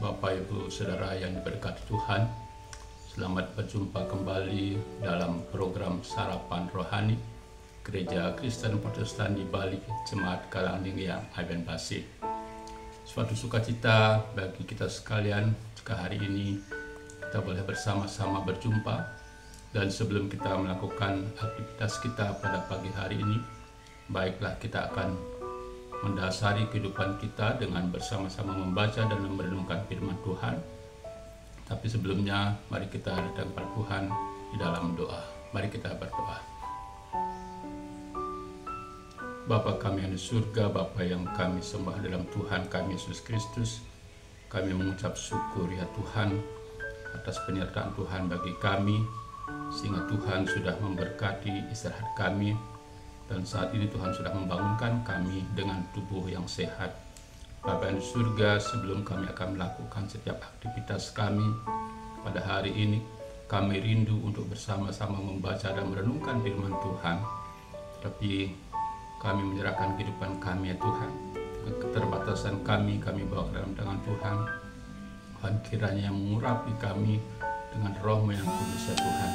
Bapak, Ibu, Saudara yang diberkati Tuhan, selamat berjumpa kembali dalam program Sarapan Rohani Gereja Kristen Protestan di Bali, Jemaat Kalangning yang Aben Basih. Suatu sukacita bagi kita sekalian jika hari ini kita boleh bersama-sama berjumpa. Dan sebelum kita melakukan aktivitas kita pada pagi hari ini, baiklah kita akan mendasari kehidupan kita dengan bersama-sama membaca dan merenungkan firman Tuhan. Tapi sebelumnya, mari kita datang kepada Tuhan di dalam doa. Mari kita berdoa. Bapa kami yang di surga, Bapa yang kami sembah dalam Tuhan kami Yesus Kristus, kami mengucap syukur ya Tuhan atas penyertaan Tuhan bagi kami, sehingga Tuhan sudah memberkati istirahat kami. Dan saat ini Tuhan sudah membangunkan kami dengan tubuh yang sehat. Bapa yang di surga, sebelum kami akan melakukan setiap aktivitas kami pada hari ini, kami rindu untuk bersama-sama membaca dan merenungkan firman Tuhan. Tapi kami menyerahkan kehidupan kami ya Tuhan, keterbatasan kami bawa ke dalam tangan Tuhan. Tuhan kiranya yang mengurapi kami dengan Roh-Mu yang kudus ya Tuhan,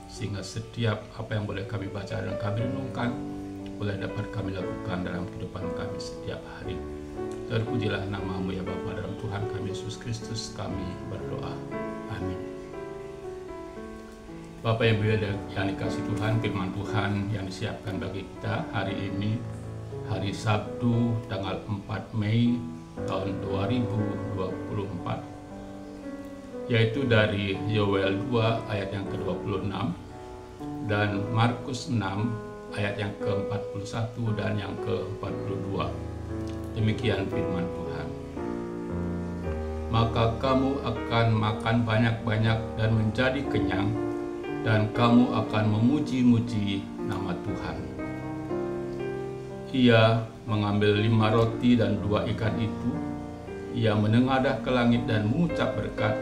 sehingga setiap apa yang boleh kami baca dan kami renungkan boleh dapat kami lakukan dalam kehidupan kami setiap hari. Terpujilah nama-Mu ya Bapa, dalam Tuhan kami Yesus Kristus kami berdoa. Amin. Bapak Ibu yang dikasih Tuhan, firman Tuhan yang disiapkan bagi kita hari ini, hari Sabtu tanggal 4 Mei tahun 2024, yaitu dari Yoel 2 ayat yang ke-26 dan Markus 6 ayat yang ke-41 dan yang ke-42. Demikian firman Tuhan. Maka kamu akan makan banyak-banyak dan menjadi kenyang, dan kamu akan memuji-muji nama Tuhan. Ia mengambil 5 roti dan 2 ikan itu, ia menengadah ke langit dan mengucap berkat,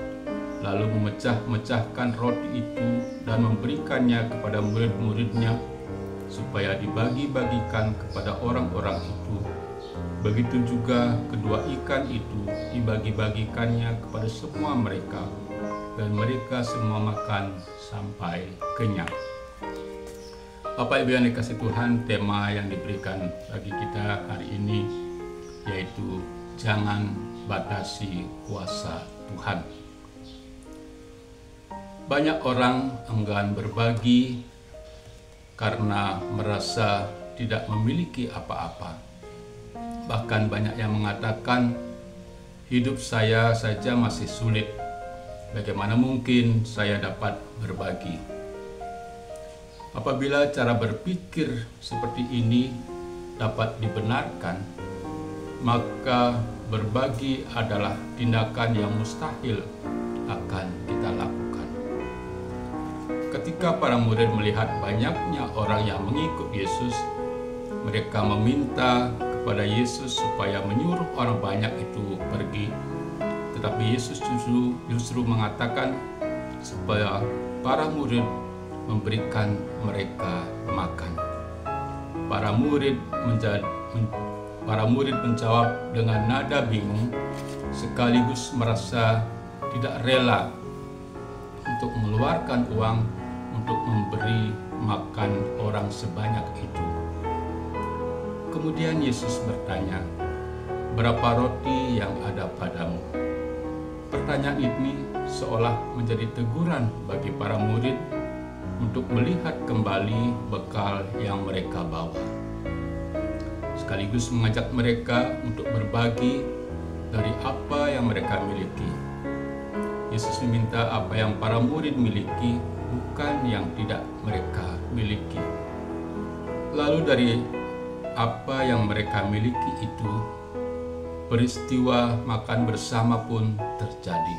lalu memecah-mecahkan roti itu dan memberikannya kepada murid-muridnya supaya dibagi-bagikan kepada orang-orang itu. Begitu juga kedua ikan itu dibagi-bagikannya kepada semua mereka, dan mereka semua makan sampai kenyang. Bapak Ibu yang dikasih Tuhan, tema yang diberikan bagi kita hari ini yaitu jangan batasi kuasa Tuhan. Banyak orang enggan berbagi karena merasa tidak memiliki apa-apa. Bahkan banyak yang mengatakan, hidup saya saja masih sulit, bagaimana mungkin saya dapat berbagi? Apabila cara berpikir seperti ini dapat dibenarkan, maka berbagi adalah tindakan yang mustahil akan kita lakukan. Ketika para murid melihat banyaknya orang yang mengikut Yesus, mereka meminta kepada Yesus supaya menyuruh orang banyak itu pergi. Tetapi Yesus justru mengatakan supaya para murid memberikan mereka makan. Para murid menjawab dengan nada bingung, sekaligus merasa tidak rela untuk mengeluarkan uang untuk memberi makan orang sebanyak itu. Kemudian Yesus bertanya, "Berapa roti yang ada padamu?" Pertanyaan ini seolah menjadi teguran bagi para murid untuk melihat kembali bekal yang mereka bawa, sekaligus mengajak mereka untuk berbagi dari apa yang mereka miliki. Yesus meminta apa yang para murid miliki, bukan yang tidak mereka miliki. Lalu dari apa yang mereka miliki itu, peristiwa makan bersama pun terjadi.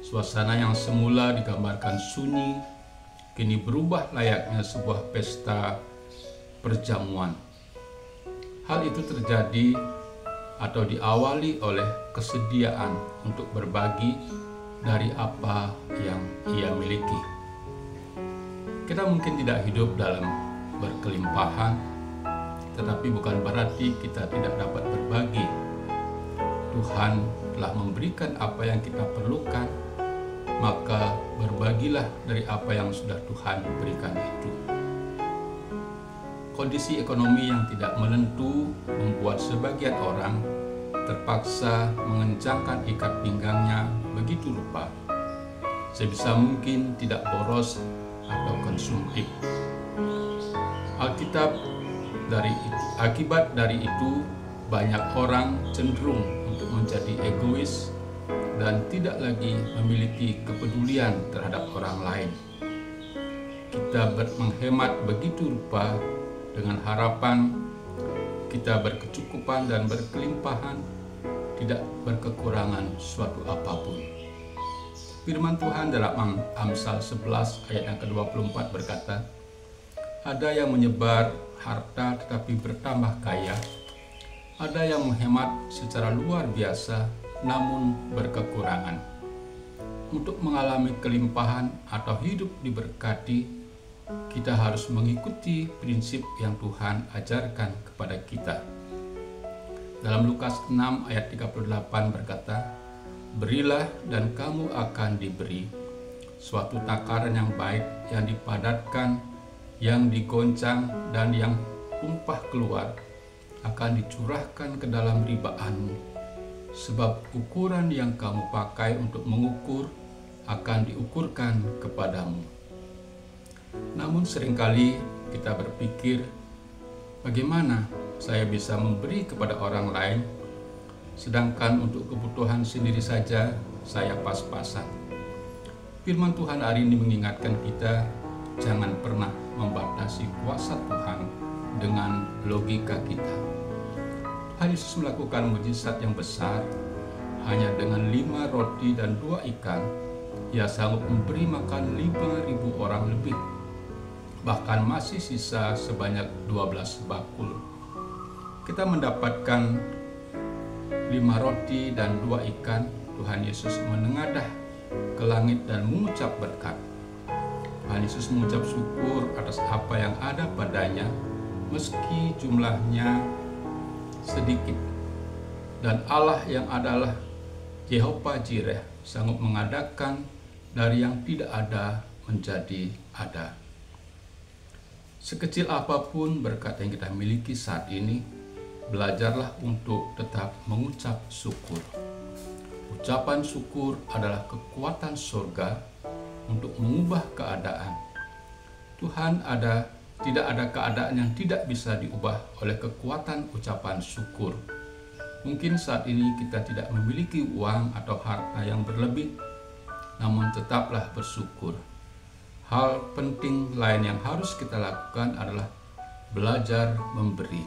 Suasana yang semula digambarkan sunyi, kini berubah layaknya sebuah pesta perjamuan. Hal itu terjadi atau diawali oleh kesediaan untuk berbagi dari apa yang ia miliki. Kita mungkin tidak hidup dalam berkelimpahan, tetapi bukan berarti kita tidak dapat berbagi. Tuhan telah memberikan apa yang kita perlukan, maka berbagilah dari apa yang sudah Tuhan berikan itu. Kondisi ekonomi yang tidak menentu membuat sebagian orang terpaksa mengencangkan ikat pinggangnya begitu rupa, sebisa mungkin tidak boros atau konsumtif. Akibat dari itu, banyak orang cenderung untuk menjadi egois dan tidak lagi memiliki kepedulian terhadap orang lain. Kita menghemat begitu rupa dengan harapan kita berkecukupan dan berkelimpahan, tidak berkekurangan suatu apapun. Firman Tuhan dalam Amsal 11 ayat yang ke-24 berkata, "Ada yang menyebar harta tetapi bertambah kaya, ada yang menghemat secara luar biasa namun berkekurangan." Untuk mengalami kelimpahan atau hidup diberkati, kita harus mengikuti prinsip yang Tuhan ajarkan kepada kita. Dalam Lukas 6 ayat 38 berkata, "Berilah dan kamu akan diberi, suatu takaran yang baik, yang dipadatkan, yang digoncang, dan yang tumpah keluar, akan dicurahkan ke dalam ribaanmu. Sebab ukuran yang kamu pakai untuk mengukur akan diukurkan kepadamu." Namun seringkali kita berpikir, bagaimana saya bisa memberi kepada orang lain, sedangkan untuk kebutuhan sendiri saja saya pas-pasan. Firman Tuhan hari ini mengingatkan kita, jangan pernah membatasi kuasa Tuhan dengan logika kita. Tuhan Yesus melakukan mujizat yang besar. Hanya dengan 5 roti dan 2 ikan, Ia sanggup memberi makan 5.000 orang lebih. Bahkan masih sisa sebanyak 12 bakul. Kita mendapatkan 5 roti dan 2 ikan. Tuhan Yesus menengadah ke langit dan mengucap berkat. Tuhan Yesus mengucap syukur atas apa yang ada padanya, meski jumlahnya sedikit. Dan Allah yang adalah Jehovah Jireh sanggup mengadakan dari yang tidak ada menjadi ada. Sekecil apapun berkat yang kita miliki saat ini, belajarlah untuk tetap mengucap syukur. Ucapan syukur adalah kekuatan surga untuk mengubah keadaan. Tidak ada keadaan yang tidak bisa diubah oleh kekuatan ucapan syukur. Mungkin saat ini kita tidak memiliki uang atau harta yang berlebih, namun tetaplah bersyukur. Hal penting lain yang harus kita lakukan adalah belajar memberi.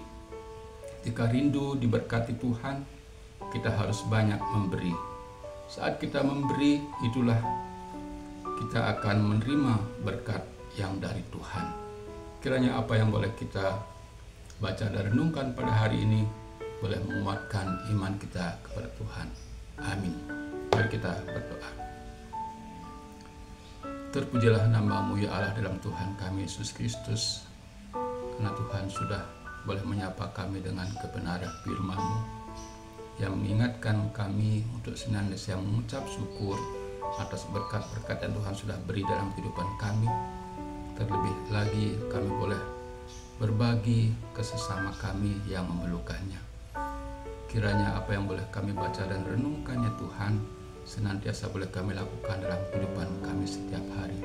Jika rindu diberkati Tuhan, kita harus banyak memberi. Saat kita memberi, itulah kita akan menerima berkat yang dari Tuhan. Kiranya apa yang boleh kita baca dan renungkan pada hari ini boleh menguatkan iman kita kepada Tuhan. Amin. Mari kita berdoa. Terpujilah nama-Mu ya Allah dalam Tuhan kami Yesus Kristus, karena Tuhan sudah boleh menyapa kami dengan kebenaran firman-Mu yang mengingatkan kami untuk senantiasa mengucap syukur atas berkat-berkat yang Tuhan sudah beri dalam kehidupan kami. Terlebih lagi kami boleh berbagi ke sesama kami yang memerlukannya. Kiranya apa yang boleh kami baca dan renungkannya Tuhan senantiasa boleh kami lakukan dalam kehidupan kami setiap hari.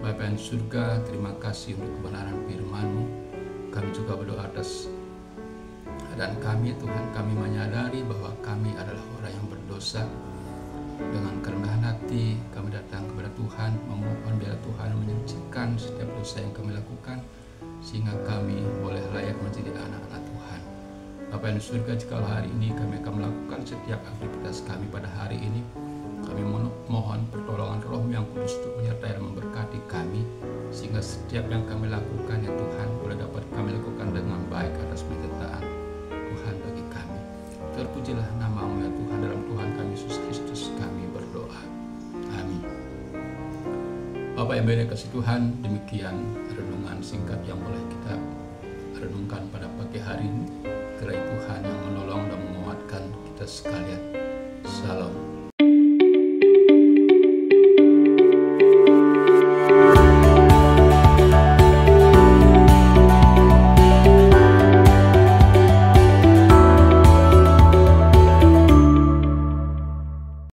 Bapa yang surga, terima kasih untuk kebenaran firman-Mu. Kami juga berdoa atas dan kami Tuhan, kami menyadari bahwa kami adalah orang yang berdosa. Dengan kerendahan hati kami datang kepada Tuhan, memohon biar Tuhan menyucikan setiap dosa yang kami lakukan, sehingga kami boleh layak menjadi anak-anak Tuhan. Bapa yang di surga, jika hari ini kami akan melakukan setiap aktivitas kami pada hari ini, kami mohon pertolongan Roh-Mu yang kudus untuk menyertai dan memberkati kami, sehingga setiap yang kami lakukan ya Tuhan boleh dapat kami lakukan dengan baik atas penyertaan Tuhan bagi kami. Terpujilah nama-Mu ya Tuhan, dalam Tuhan kami Yesus Kristus kami berdoa. Amin. Bapak yang berkasih Tuhan, demikian renungan singkat yang boleh kita renungkan pada pagi hari ini. Kiranya Tuhan yang menolong dan menguatkan kita sekalian.